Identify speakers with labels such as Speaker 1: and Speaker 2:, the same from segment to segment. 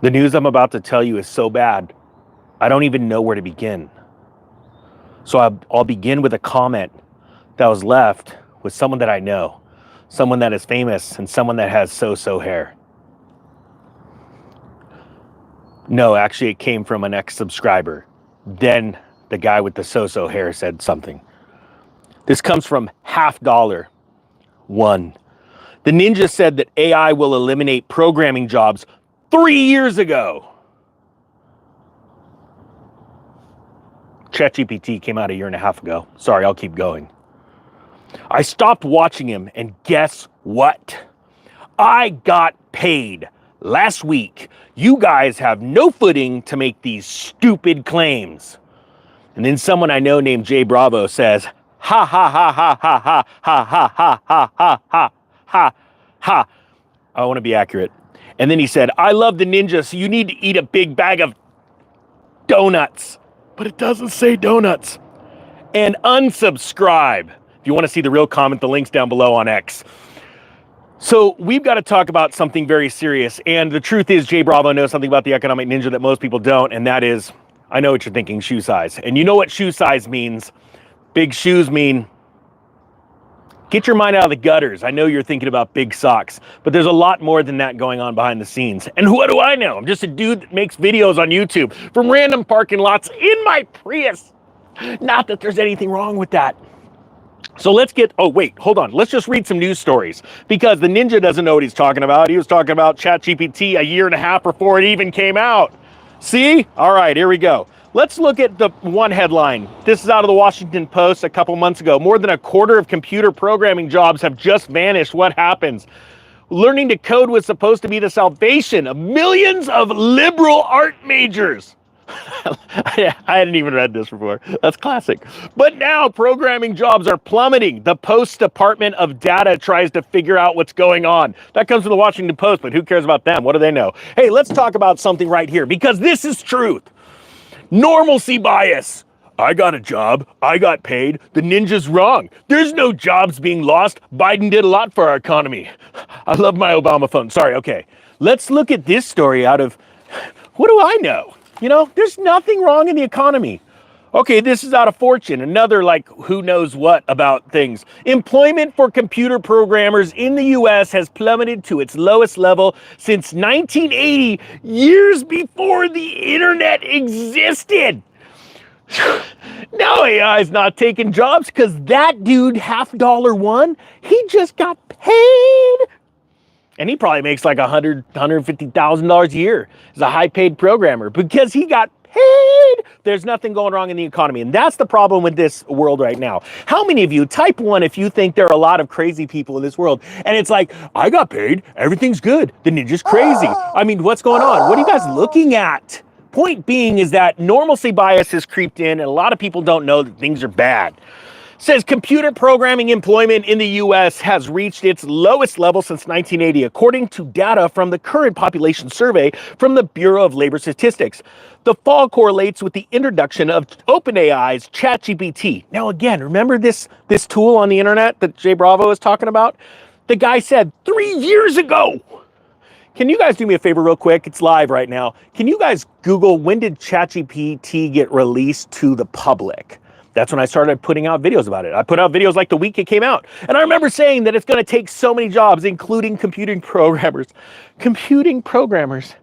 Speaker 1: The news I'm about to tell you is so bad, I don't even know where to begin. So I'll begin with a comment that was left with someone that I know, someone that is famous, and someone that has so-so hair. No, actually, it came from an ex-subscriber. Then the guy with the so-so hair said something. This comes from $1. The ninja said that AI will eliminate programming jobs 3 years ago. ChatGPT came out a year and a half ago. Sorry, I'll keep going. I stopped watching him, and guess what? I got paid last week. You guys have no footing to make these stupid claims. And then someone I know named Jay Bravo says, ha ha ha ha ha ha ha ha ha ha ha ha ha ha. I want to be accurate. And then he said, I love the ninja, so you need to eat a big bag of donuts. But it doesn't say donuts. And unsubscribe. If you want to see the real comment, the link's down below on X. So we've got to talk about something very serious. And the truth is, Jay Bravo knows something about the economic ninja that most people don't. And that is, I know what you're thinking, shoe size. And you know what shoe size means. Big shoes mean, get your mind out of the gutters. I know you're thinking about big socks, but there's a lot more than that going on behind the scenes. And what do I know? I'm just a dude that makes videos on YouTube from random parking lots in my Prius. Not that there's anything wrong with that. So let's get, oh wait, hold on. Let's just read some news stories because the ninja doesn't know what he's talking about. He was talking about ChatGPT a year and a half before it even came out. See? All right, here we go. Let's look at the one headline. This is out of the Washington Post a couple months ago. More than a quarter of computer programming jobs have just vanished. What happens? Learning to code was supposed to be the salvation of millions of liberal art majors. I hadn't even read this before. That's classic. But now programming jobs are plummeting. The Post Department of Data tries to figure out what's going on. That comes from the Washington Post, but who cares about them? What do they know? Hey, let's talk about something right here because this is truth. Normalcy bias. I got a job. I got paid. The ninja's wrong. There's no jobs being lost. Biden did a lot for our economy. I love my Obama phone. Sorry, okay. Let's look at this story out of, what do I know? You know, there's nothing wrong in the economy. Okay, this is out of Fortune. Another like who knows what about things. Employment for computer programmers in the U.S. has plummeted to its lowest level since 1980, years before the internet existed. Now AI is not taking jobs because that dude, $1, he just got paid. And he probably makes like $150,000 a year as a high-paid programmer because he got paid. There's nothing going wrong in the economy. And that's the problem with this world right now. How many of you, type 1 if you think there are a lot of crazy people in this world. And it's like, I got paid. Everything's good. The ninja's crazy. I mean, what's going on? What are you guys looking at? Point being is that normalcy bias has creeped in and a lot of people don't know that things are bad. Says computer programming employment in the U.S. has reached its lowest level since 1980, according to data from the current population survey from the Bureau of Labor Statistics. The fall correlates with the introduction of OpenAI's ChatGPT. Now, again, remember this tool on the internet that Jay Bravo is talking about? The guy said 3 years ago. Can you guys do me a favor real quick? It's live right now. Can you guys Google when did ChatGPT get released to the public? That's when I started putting out videos about it. I put out videos like the week it came out. And I remember saying that it's going to take so many jobs, including computing programmers. Computing programmers.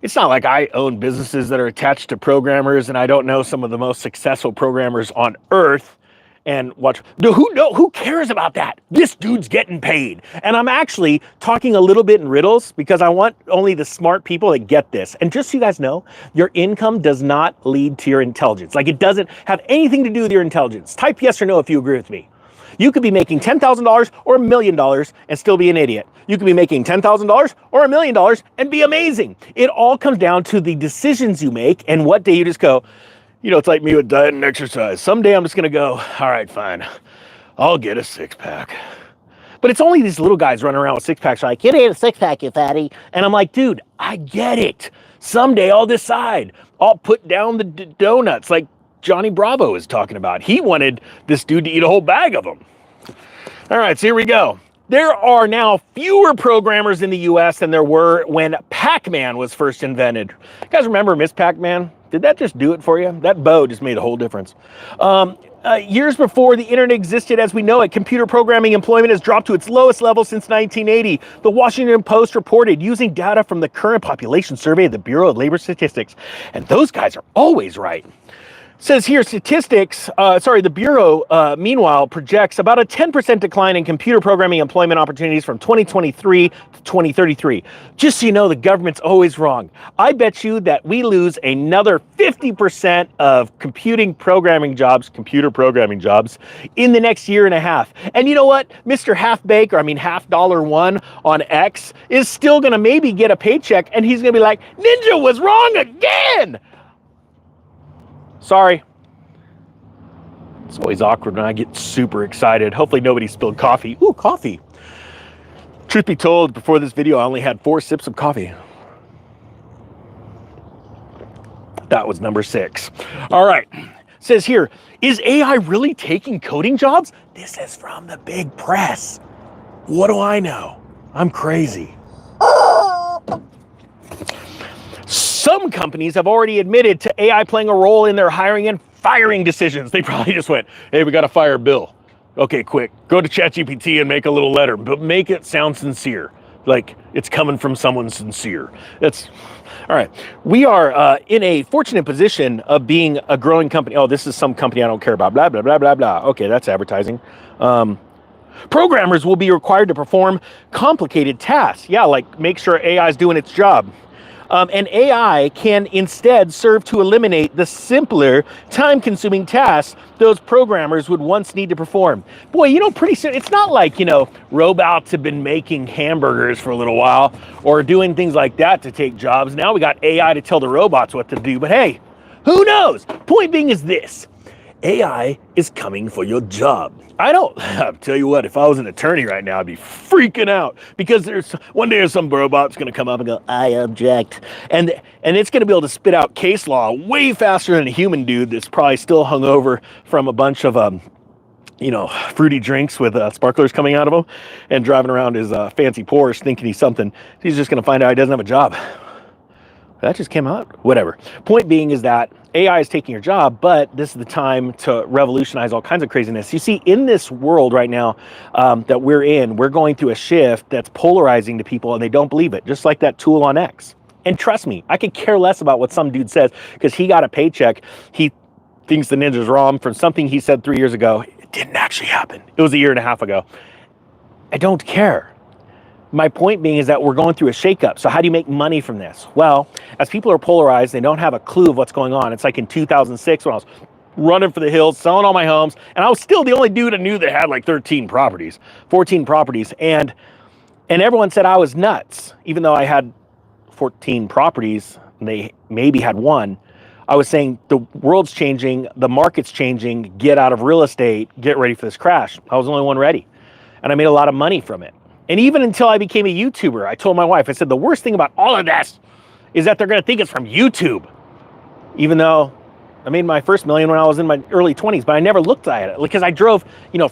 Speaker 1: It's not like I own businesses that are attached to programmers and I don't know some of the most successful programmers on earth. And watch, who cares about that? This dude's getting paid. And I'm actually talking a little bit in riddles because I want only the smart people that get this. And just so you guys know, your income does not lead to your intelligence. Like it doesn't have anything to do with your intelligence. Type yes or no if you agree with me. You could be making $10,000 or $1 million and still be an idiot. You could be making $10,000 or $1 million and be amazing. It all comes down to the decisions you make and what day you just go, you know, it's like me with diet and exercise. Someday I'm just going to go, all right, fine. I'll get a six-pack. But it's only these little guys running around with six-packs like, you need a six-pack, you fatty. And I'm like, dude, I get it. Someday I'll decide. I'll put down the donuts like Johnny Bravo is talking about. He wanted this dude to eat a whole bag of them. All right, so here we go. There are now fewer programmers in the US than there were when Pac-Man was first invented. You guys remember Miss Pac-Man? Did that just do it for you? That bow just made a whole difference. Years before the internet existed as we know it, computer programming employment has dropped to its lowest level since 1980. The Washington Post reported using data from the current population survey of the Bureau of Labor Statistics. And those guys are always right. Says here, the Bureau, meanwhile, projects about a 10% decline in computer programming employment opportunities from 2023 to 2033. Just so you know, the government's always wrong. I bet you that we lose another 50% of computer programming jobs in the next year and a half. And you know what? Mr. Half Dollar One on X is still going to maybe get a paycheck, and he's going to be like, Ninja was wrong again. Sorry. It's always awkward when I get super excited. Hopefully nobody spilled coffee. Ooh, coffee. Truth be told, before this video, I only had 4 sips of coffee. That was number 6. All right. Says here, is AI really taking coding jobs? This is from the big press. What do I know? I'm crazy. Some companies have already admitted to AI playing a role in their hiring and firing decisions. They probably just went, hey, we got to fire Bill. Okay, quick, go to ChatGPT and make a little letter, but make it sound sincere. Like it's coming from someone sincere. That's all right. We are in a fortunate position of being a growing company. Oh, this is some company I don't care about. Blah, blah, blah, blah, blah. Okay, that's advertising. Programmers will be required to perform complicated tasks. Yeah, like make sure AI is doing its job. And AI can instead serve to eliminate the simpler, time-consuming tasks those programmers would once need to perform. Boy, you know, pretty soon, it's not like, you know, robots have been making hamburgers for a little while or doing things like that to take jobs. Now we got AI to tell the robots what to do. But hey, who knows? Point being is this. AI is coming for your job. I'll tell you what, if I was an attorney right now, I'd be freaking out because one day some robot's going to come up and go, I object. And it's going to be able to spit out case law way faster than a human dude that's probably still hungover from a bunch of, fruity drinks with sparklers coming out of him and driving around his fancy Porsche thinking he's something. He's just going to find out he doesn't have a job. That just came out. Whatever. Point being is that AI is taking your job, but this is the time to revolutionize all kinds of craziness. You see, in this world right now that we're in, we're going through a shift that's polarizing to people and they don't believe it, just like that tool on X. And trust me, I could care less about what some dude says because he got a paycheck. He thinks the ninja's wrong from something he said 3 years ago. It didn't actually happen. It was a year and a half ago. I don't care. My point being is that we're going through a shakeup. So how do you make money from this? Well, as people are polarized, they don't have a clue of what's going on. It's like in 2006 when I was running for the hills, selling all my homes, and I was still the only dude I knew that had like 14 properties, and everyone said I was nuts, even though I had 14 properties, and they maybe had one. I was saying the world's changing, the market's changing, get out of real estate, get ready for this crash. I was the only one ready, and I made a lot of money from it. And even until I became a YouTuber, I told my wife, I said, the worst thing about all of this is that they're going to think it's from YouTube. Even though I made my first million when I was in my early 20s, but I never looked at it because I drove,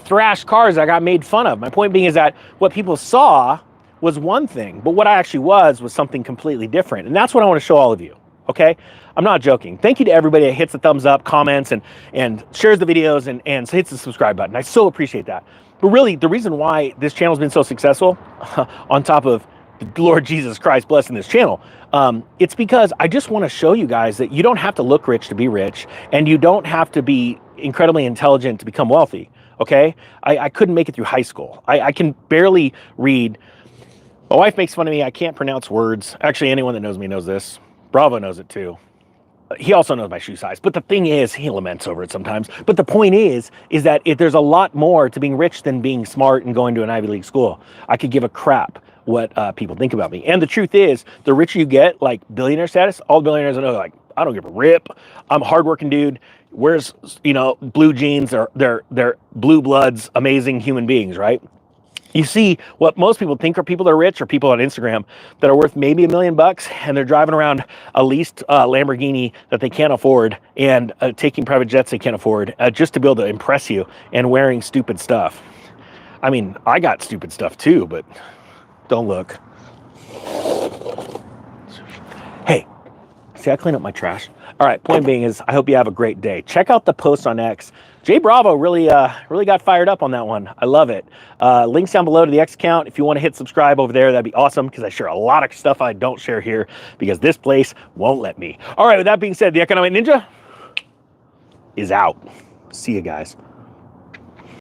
Speaker 1: thrashed cars that I got made fun of. My point being is that what people saw was one thing, but what I actually was something completely different. And that's what I want to show all of you. Okay? I'm not joking. Thank you to everybody that hits the thumbs up, comments, and shares the videos and hits the subscribe button. I so appreciate that. But really, the reason why this channel has been so successful, on top of the Lord Jesus Christ blessing this channel, it's because I just want to show you guys that you don't have to look rich to be rich, and you don't have to be incredibly intelligent to become wealthy, okay? I couldn't make it through high school. I can barely read. My wife makes fun of me. I can't pronounce words. Actually, anyone that knows me knows this. Bravo knows it too. He also knows my shoe size. But the thing is, he laments over it sometimes. But the point is that there's a lot more to being rich than being smart and going to an Ivy League school. I could give a crap what people think about me. And the truth is, the richer you get, like billionaire status, all the billionaires I know, like, I don't give a rip. I'm a hardworking dude. Wears, blue jeans. They're blue bloods, amazing human beings, right? You see, what most people think are people that are rich are people on Instagram that are worth maybe $1 million and they're driving around a leased Lamborghini that they can't afford and taking private jets they can't afford just to be able to impress you and wearing stupid stuff. I mean, I got stupid stuff too, but don't look. Hey, see, I clean up my trash. All right, point being is I hope you have a great day. Check out the post on X. Jay Bravo really got fired up on that one. I love it. Links down below to the X account. If you want to hit subscribe over there, that'd be awesome because I share a lot of stuff I don't share here because this place won't let me. All right, with that being said, the Economic Ninja is out. See you guys.